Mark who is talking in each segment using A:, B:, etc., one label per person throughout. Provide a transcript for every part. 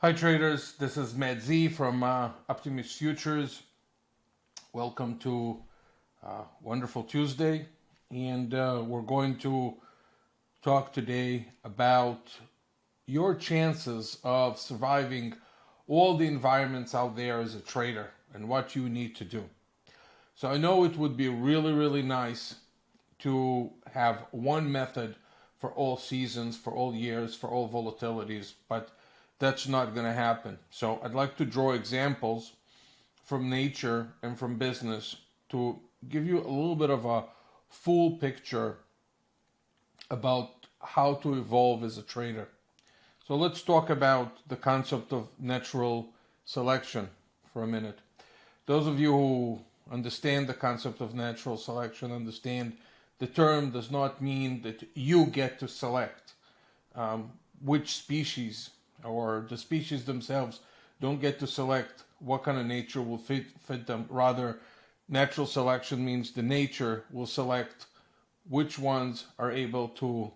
A: Hi traders, this is Matt Z from Optimus Futures. Welcome to wonderful Tuesday, and we're going to talk today about your chances of surviving all the environments out there as a trader and what you need to do. So I know it would be really, really nice to have one method for all seasons, for all years, for all volatilities, but that's not going to happen. So I'd like to draw examples from nature and from business to give you a little bit of a full picture about how to evolve as a trader. So let's talk about the concept of natural selection for a minute. Those of you who understand the concept of natural selection understand the term does not mean that you get to select which species, or the species themselves don't get to select what kind of nature will fit them. Rather, natural selection means the nature will select which ones are able to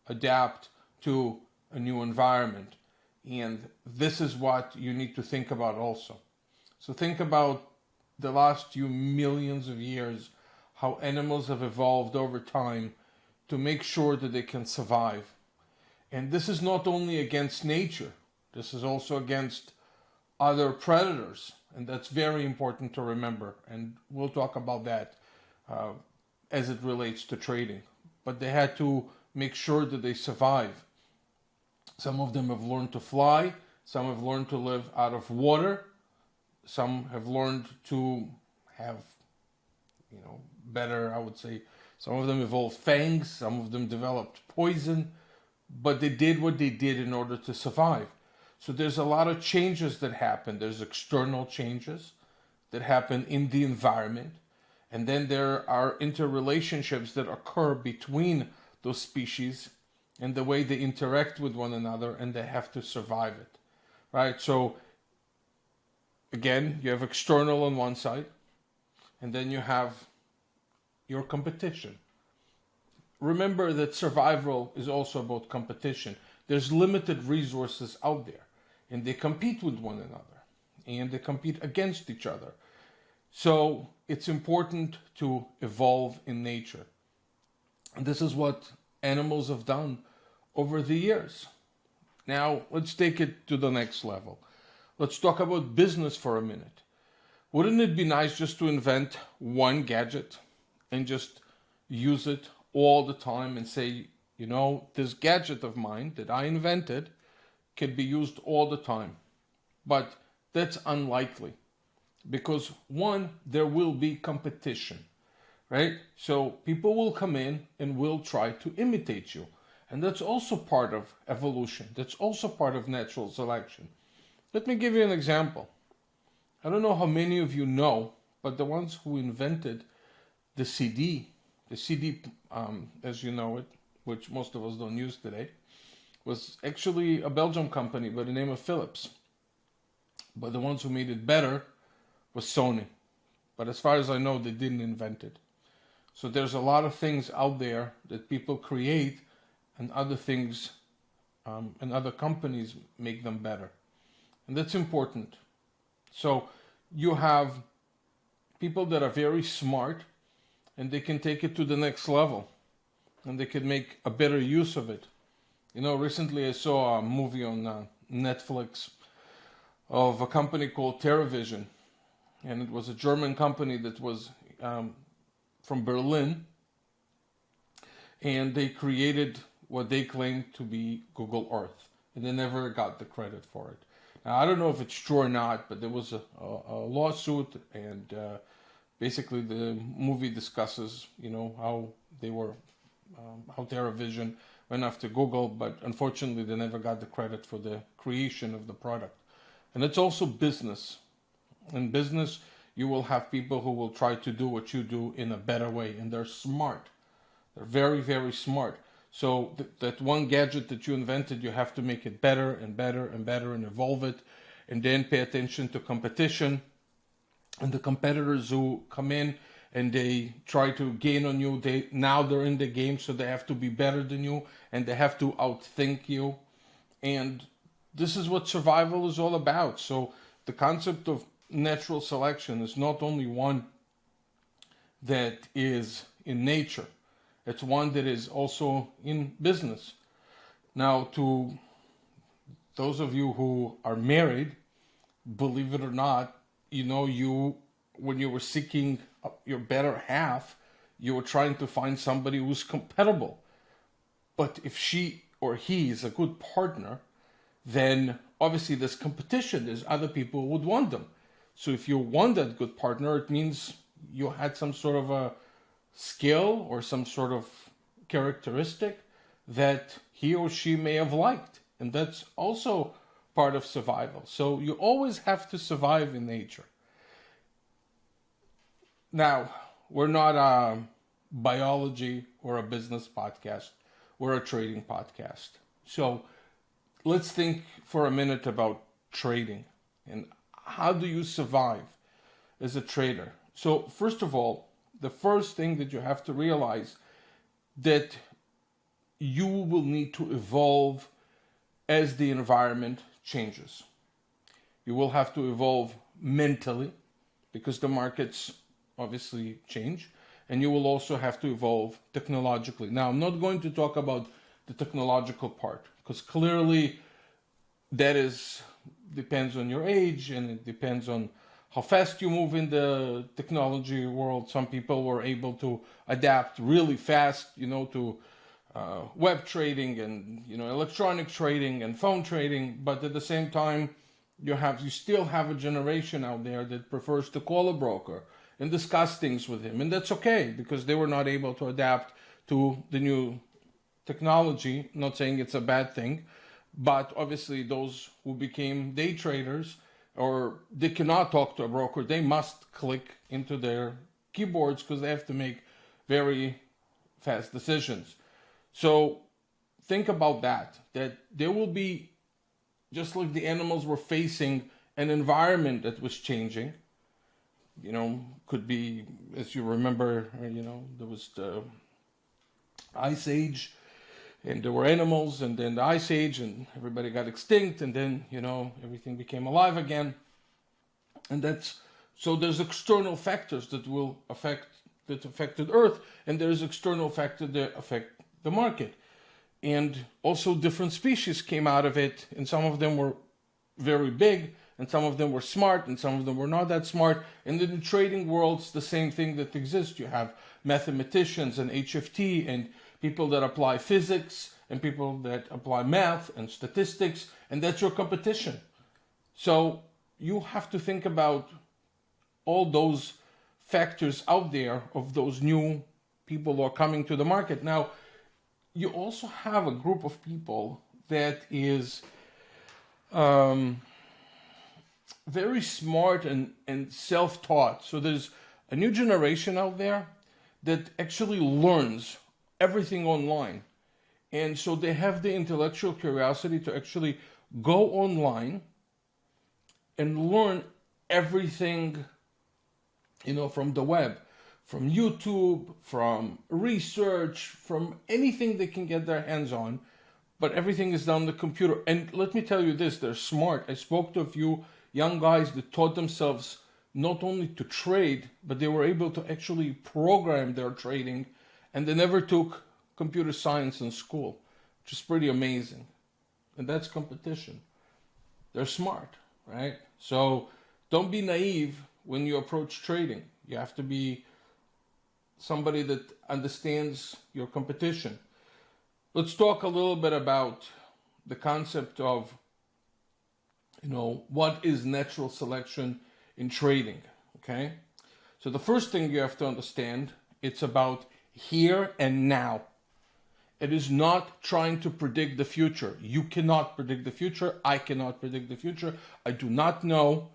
A: adapt to a new environment. And this is what you need to think about also. So think about the last few millions of years, how animals have evolved over time to make sure that they can survive. And this is not only against nature, this is also against other predators. And that's very important to remember. And we'll talk about that as it relates to trading. But they had to make sure that they survive. Some of them have learned to fly, some have learned to live out of water, some have learned to have, better, I would say, some of them evolved fangs, some of them developed poison, but they did what they did in order to survive. So there's a lot of changes that happen. There's external changes that happen in the environment, and then there are interrelationships that occur between those species and the way they interact with one another, and they have to survive it, right? So again, you have external on one side, and then you have your competition. Remember that survival is also about competition. There's limited resources out there, and they compete with one another, and they compete against each other. So it's important to evolve in nature. And this is what animals have done over the years. Now, let's take it to the next level. Let's talk about business for a minute. Wouldn't it be nice just to invent one gadget and just use it all the time and say, this gadget of mine that I invented can be used all the time? But that's unlikely because, one, there will be competition, right? So people will come in and will try to imitate you. And that's also part of evolution. That's also part of natural selection. Let me give you an example. I don't know how many of you know, but the ones who invented the CD, as you know it, which most of us don't use today, was actually a Belgian company by the name of Philips. But the ones who made it better was Sony. But as far as I know, they didn't invent it. So there's a lot of things out there that people create, and other things and other companies make them better. And that's important. So you have people that are very smart, and they can take it to the next level, and they can make a better use of it. Recently I saw a movie on Netflix of a company called TerraVision, and it was a German company that was from Berlin, and they created what they claimed to be Google Earth, and they never got the credit for it. Now, I don't know if it's true or not, but there was a lawsuit, and basically the movie discusses, how they were, how TerraVision went after Google, but unfortunately they never got the credit for the creation of the product. And it's also business. In business, you will have people who will try to do what you do in a better way, and they're smart. They're very, very smart. So that one gadget that you invented, you have to make it better and better and better and evolve it, and then pay attention to competition and the competitors who come in and they try to gain on you. Now they're in the game, so they have to be better than you, and they have to outthink you. And this is what survival is all about. So the concept of natural selection is not only one that is in nature, it's one that is also in business. Now, to those of you who are married, believe it or not, when you were seeking your better half, you were trying to find somebody who's compatible. But if she or he is a good partner, then obviously there's competition. There's other people who would want them. So if you want that good partner, it means you had some sort of a skill or some sort of characteristic that he or she may have liked. And that's also part of survival. So you always have to survive in nature. Now, we're not a biology or a business podcast. We're a trading podcast. So let's think for a minute about trading and how do you survive as a trader. So first of all, the first thing that you have to realize that you will need to evolve as the environment changes. You will have to evolve mentally because the markets obviously change, and you will also have to evolve technologically. Now, I'm not going to talk about the technological part because clearly that depends on your age and it depends on how fast you move in the technology world. Some people were able to adapt really fast, to web trading and electronic trading and phone trading, but at the same time, you still have a generation out there that prefers to call a broker and discuss things with him, and that's okay because they were not able to adapt to the new technology. I'm not saying it's a bad thing, but obviously those who became day traders or they cannot talk to a broker, they must click into their keyboards because they have to make very fast decisions. So think about that there will be, just like the animals were facing an environment that was changing, could be, as you remember, there was the Ice Age and there were animals, and then the Ice Age and everybody got extinct, and then, everything became alive again. And so there's external factors that affected Earth, and there's external factors that affect the market. And also different species came out of it, and some of them were very big, and some of them were smart, and some of them were not that smart. And in the trading world, it's the same thing that exists. You have mathematicians and HFT and people that apply physics and people that apply math and statistics, and that's your competition. So you have to think about all those factors out there of those new people who are coming to the market. Now, you also have a group of people that is very smart and self-taught. So there's a new generation out there that actually learns everything online. And so they have the intellectual curiosity to actually go online and learn everything, from the web, from YouTube, from research, from anything they can get their hands on, but everything is done on the computer. And let me tell you this, they're smart. I spoke to a few young guys that taught themselves not only to trade, but they were able to actually program their trading, and they never took computer science in school, which is pretty amazing. And that's competition. They're smart, right? So don't be naive when you approach trading. You have to be somebody that understands your competition. Let's talk a little bit about the concept of, what is natural selection in trading, okay? So the first thing you have to understand, it's about here and now. It is not trying to predict the future. You cannot predict the future. I cannot predict the future. I do not know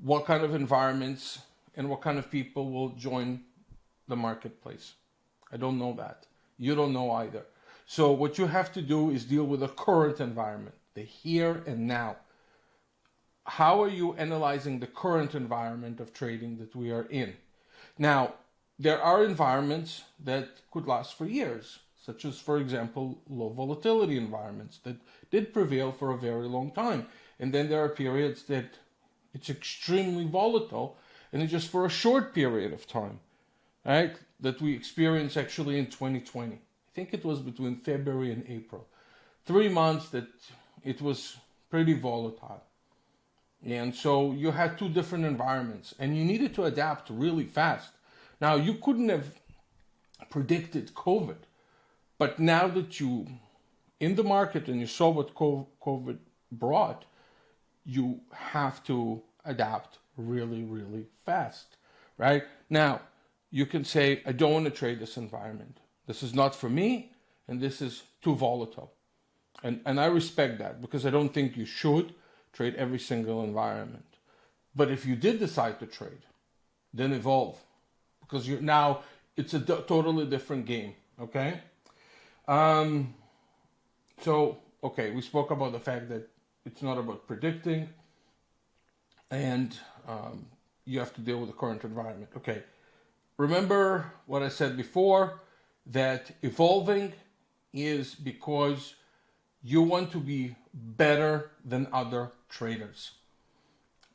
A: what kind of environments and what kind of people will join the marketplace. I don't know that. You don't know either. So what you have to do is deal with the current environment, the here and now. How are you analyzing the current environment of trading that we are in? Now, there are environments that could last for years. such as, for example, low volatility environments that did prevail for a very long time. And then there are periods that it's extremely volatile and it's just for a short period of time, right? That we experienced actually in 2020. I think it was between February and April. 3 months that it was pretty volatile. And so you had two different environments and you needed to adapt really fast. Now, you couldn't have predicted COVID, but now that you in the market and you saw what COVID brought, you have to adapt really, really fast, right? Now, you can say, I don't want to trade this environment. This is not for me, and this is too volatile. And I respect that because I don't think you should trade every single environment. But if you did decide to trade, then evolve because you're now it's a totally different game, okay? Okay, we spoke about the fact that it's not about predicting and you have to deal with the current environment. Okay, remember what I said before, that evolving is because you want to be better than other traders.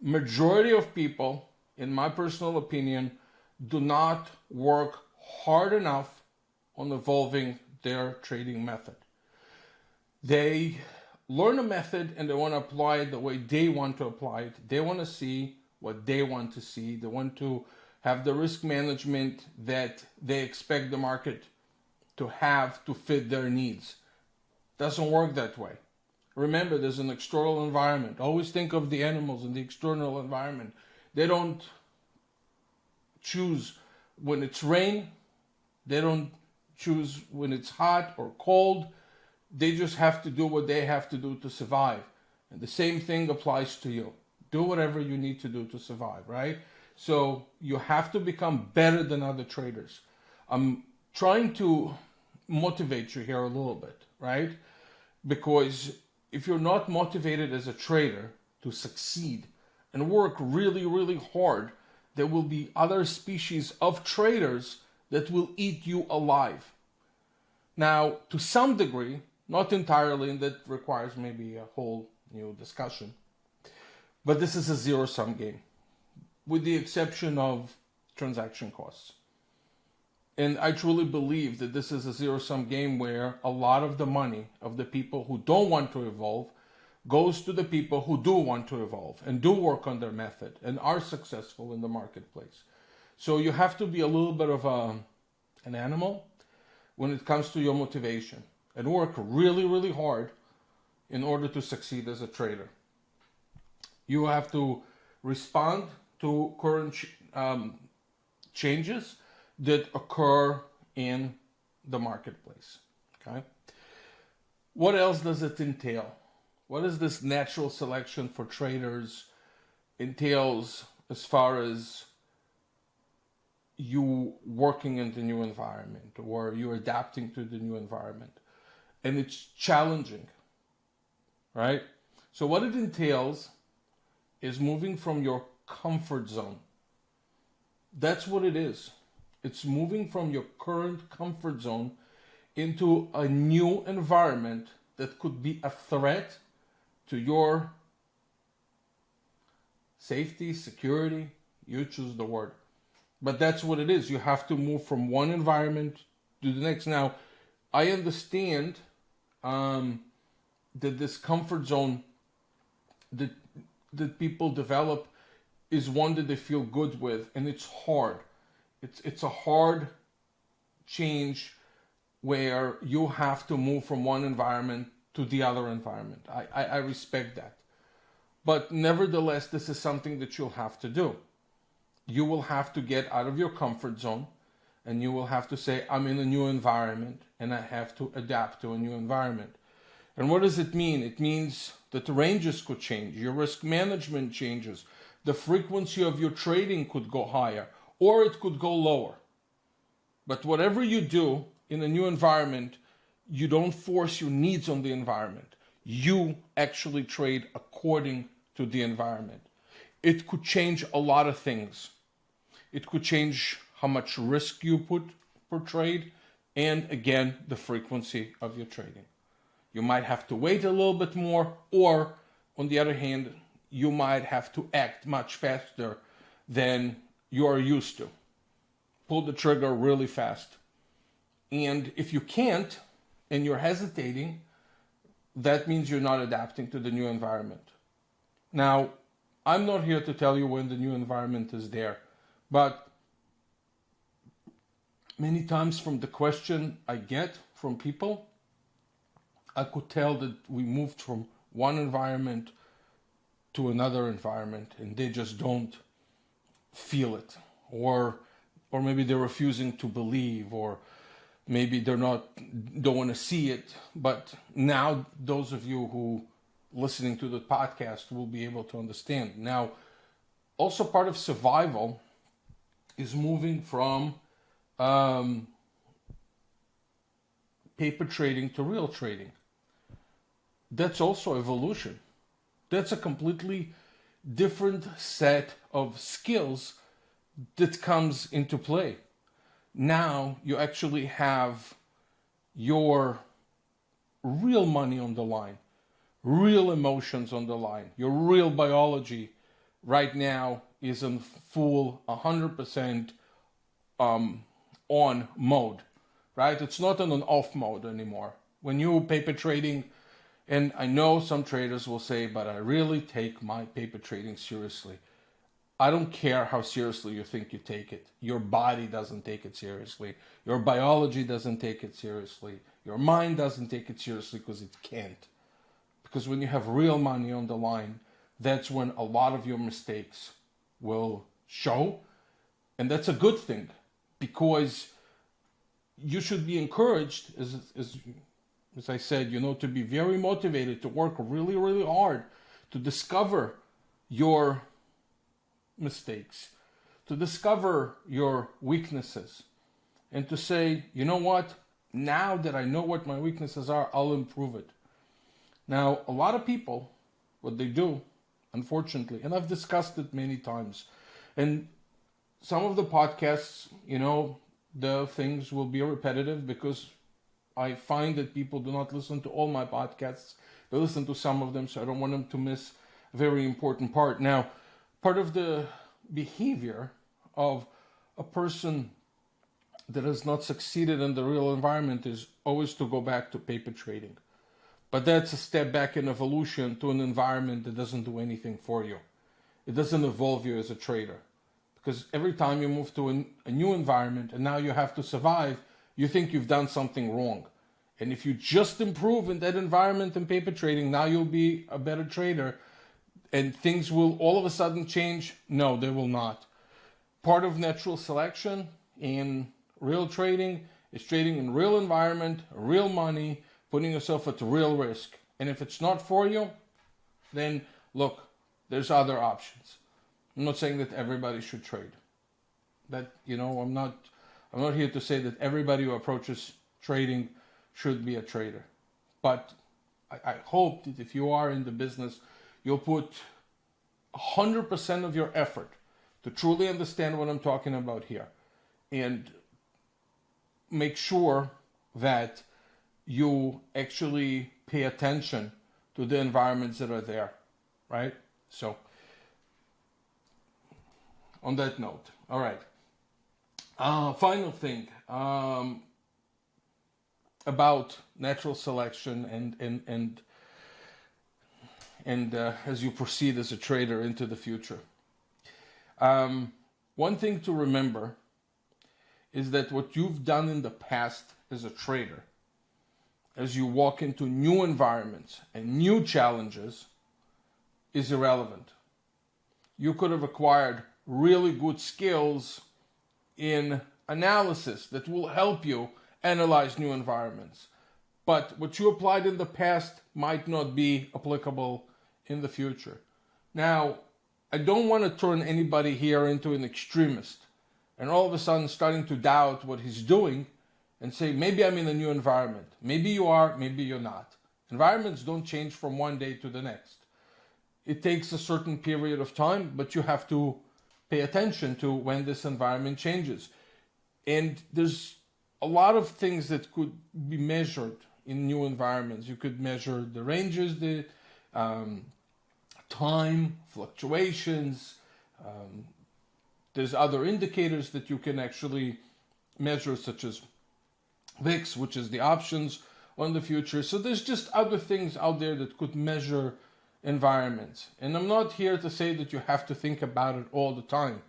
A: Majority of people, in my personal opinion, do not work hard enough on evolving their trading method. They learn a method and they want to apply it the way they want to apply it. They want to see what they want to see. They want to have the risk management that they expect the market to have to fit their needs. Doesn't work that way. Remember, there's an external environment. Always think of the animals in the external environment. They don't choose when it's rain. They don't choose when it's hot or cold. They just have to do what they have to do to survive. And the same thing applies to you. Do whatever you need to do to survive, right? So you have to become better than other traders. I'm trying to motivate you here a little bit, right? Because if you're not motivated as a trader to succeed and work really, really hard, there will be other species of traders that will eat you alive. Now, to some degree, not entirely, and that requires maybe a whole new discussion, but this is a zero-sum game, with the exception of transaction costs. And I truly believe that this is a zero-sum game where a lot of the money of the people who don't want to evolve goes to the people who do want to evolve and do work on their method and are successful in the marketplace. So you have to be a little bit of an animal when it comes to your motivation and work really, really hard in order to succeed as a trader. You have to respond to current changes that occur in the marketplace. Okay. What else does it entail? What does this natural selection for traders entails as far as you working in the new environment or you adapting to the new environment? And it's challenging, right? So what it entails is moving from your comfort zone. That's what it is. It's moving from your current comfort zone into a new environment that could be a threat to your safety, security, you choose the word. But that's what it is. You have to move from one environment to the next. Now, I understand that this comfort zone that people develop is one that they feel good with, and it's hard. It's a hard change where you have to move from one environment to the other environment. I respect that. But nevertheless, this is something that you'll have to do. You will have to get out of your comfort zone and you will have to say, I'm in a new environment and I have to adapt to a new environment. And what does it mean? It means that the ranges could change, your risk management changes, the frequency of your trading could go higher, or it could go lower. But whatever you do in a new environment, you don't force your needs on the environment. You actually trade according to the environment. It could change a lot of things. It could change how much risk you put per trade. and again, the frequency of your trading. You might have to wait a little bit more, or on the other hand, you might have to act much faster than you are used to. Pull the trigger really fast. And if you can't, and you're hesitating, that means you're not adapting to the new environment. Now, I'm not here to tell you when the new environment is there, but many times from the question I get from people, I could tell that we moved from one environment to another environment and they just don't feel it, or maybe they're refusing to believe, or maybe don't want to see it. But now those of you who listening to the podcast will be able to understand. Now, also part of survival is moving from paper trading to real trading. That's also evolution. That's a completely different set of skills that comes into play. Now you actually have your real money on the line, real emotions on the line. Your real biology right now is in full 100% on mode, right? It's not in an off mode anymore. When you paper trading, and I know some traders will say, but I really take my paper trading seriously. I don't care how seriously you think you take it. Your body doesn't take it seriously. Your biology doesn't take it seriously. Your mind doesn't take it seriously because it can't. Because when you have real money on the line, that's when a lot of your mistakes will show. And that's a good thing, because you should be encouraged, as I said, to be very motivated, to work really, really hard, to discover your mistakes, to discover your weaknesses, and to say, you know what, now that I know what my weaknesses are, I'll improve it. Now, a lot of people, what they do, unfortunately, and I've discussed it many times, and some of the podcasts, the things will be repetitive because I find that people do not listen to all my podcasts. They listen to some of them, so I don't want them to miss a very important part. Now, part of the behavior of a person that has not succeeded in the real environment is always to go back to paper trading. But that's a step back in evolution to an environment that doesn't do anything for you. It doesn't evolve you as a trader. Because every time you move to a new environment and now you have to survive, you think you've done something wrong. And if you just improve in that environment in paper trading, now you'll be a better trader and things will all of a sudden change. No, they will not. Part of natural selection in real trading is trading in real environment, real money, putting yourself at real risk. And if it's not for you, then look, there's other options. I'm not saying that everybody should trade. I'm not here to say that everybody who approaches trading should be a trader. But I hope that if you are in the business, you'll put 100% of your effort to truly understand what I'm talking about here, and make sure that you actually pay attention to the environments that are there, right? So, on that note, all right. Final thing about natural selection and as you proceed as a trader into the future. One thing to remember is that what you've done in the past as a trader, as you walk into new environments and new challenges, is irrelevant. You could have acquired really good skills in analysis that will help you analyze new environments. But what you applied in the past might not be applicable in the future. Now, I don't want to turn anybody here into an extremist and all of a sudden starting to doubt what he's doing and say, maybe I'm in a new environment. Maybe you are, maybe you're not. Environments don't change from one day to the next. It takes a certain period of time, but you have to pay attention to when this environment changes. And there's a lot of things that could be measured in new environments. You could measure the ranges, the time, fluctuations. There's other indicators that you can actually measure, such as VIX, which is the options on the future. So there's just other things out there that could measure environments. And I'm not here to say that you have to think about it all the time,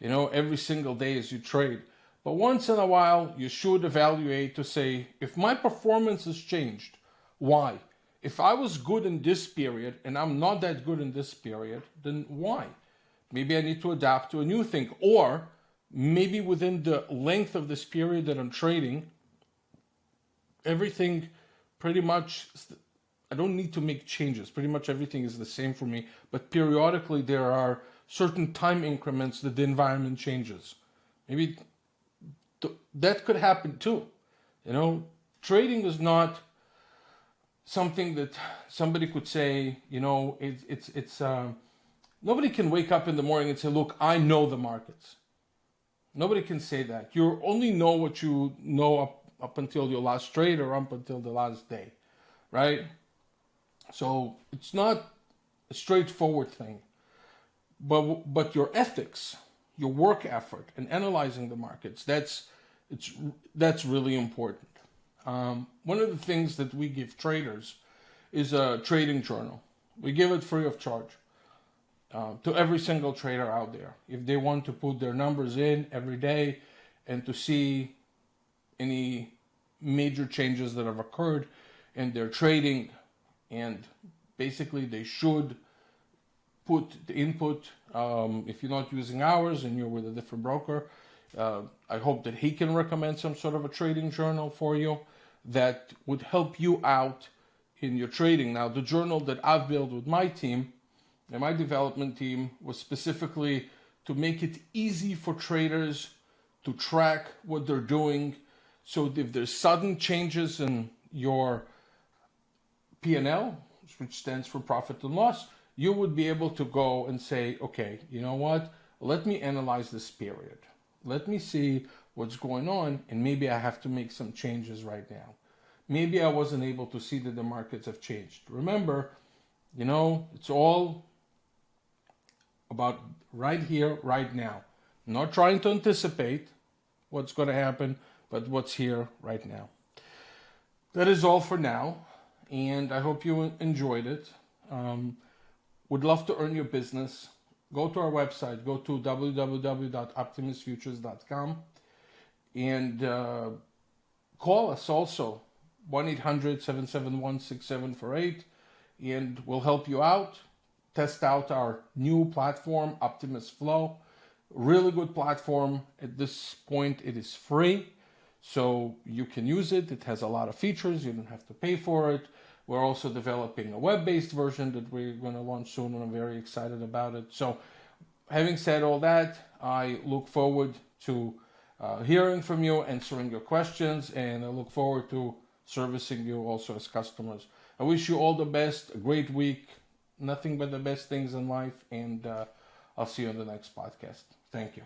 A: every single day as you trade. But once in a while, you should evaluate to say, if my performance has changed, why? If I was good in this period and I'm not that good in this period, then why? Maybe I need to adapt to a new thing. Or maybe within the length of this period that I'm trading, everything pretty much, I don't need to make changes. Pretty much everything is the same for me. But periodically there are certain time increments that the environment changes. Maybe that could happen too. Trading is not something that somebody could say, it's nobody can wake up in the morning and say, look, I know the markets. Nobody can say that. You only know what you know up until your last trade or up until the last day, right? So it's not a straightforward thing. But your ethics, your work effort, and analyzing the markets, that's really important. One of the things that we give traders is a trading journal. We give it free of charge to every single trader out there. If they want to put their numbers in every day and to see any major changes that have occurred in their trading, and basically they should put the input. If you're not using ours and you're with a different broker, I hope that he can recommend some sort of a trading journal for you that would help you out in your trading. Now, the journal that I've built with my team and my development team was specifically to make it easy for traders to track what they're doing. So if there's sudden changes in your P&L, which stands for profit and loss, you would be able to go and say, okay, you know what? Let me analyze this period. Let me see what's going on, and maybe I have to make some changes right now. Maybe I wasn't able to see that the markets have changed. Remember, it's all about right here, right now. Not trying to anticipate what's going to happen, but what's here right now. That is all for now, and I hope you enjoyed it. Would love to earn your business. Go to our website. Go to www.optimusfutures.com and call us also, 1-800-771-6748, and we'll help you out. Test out our new platform, Optimus Flow. Really good platform. At this point, it is free, so you can use it. It has a lot of features. You don't have to pay for it. We're also developing a web-based version that we're going to launch soon, and I'm very excited about it. So having said all that, I look forward to hearing from you, answering your questions, and I look forward to servicing you also as customers. I wish you all the best, a great week, nothing but the best things in life, and I'll see you on the next podcast. Thank you.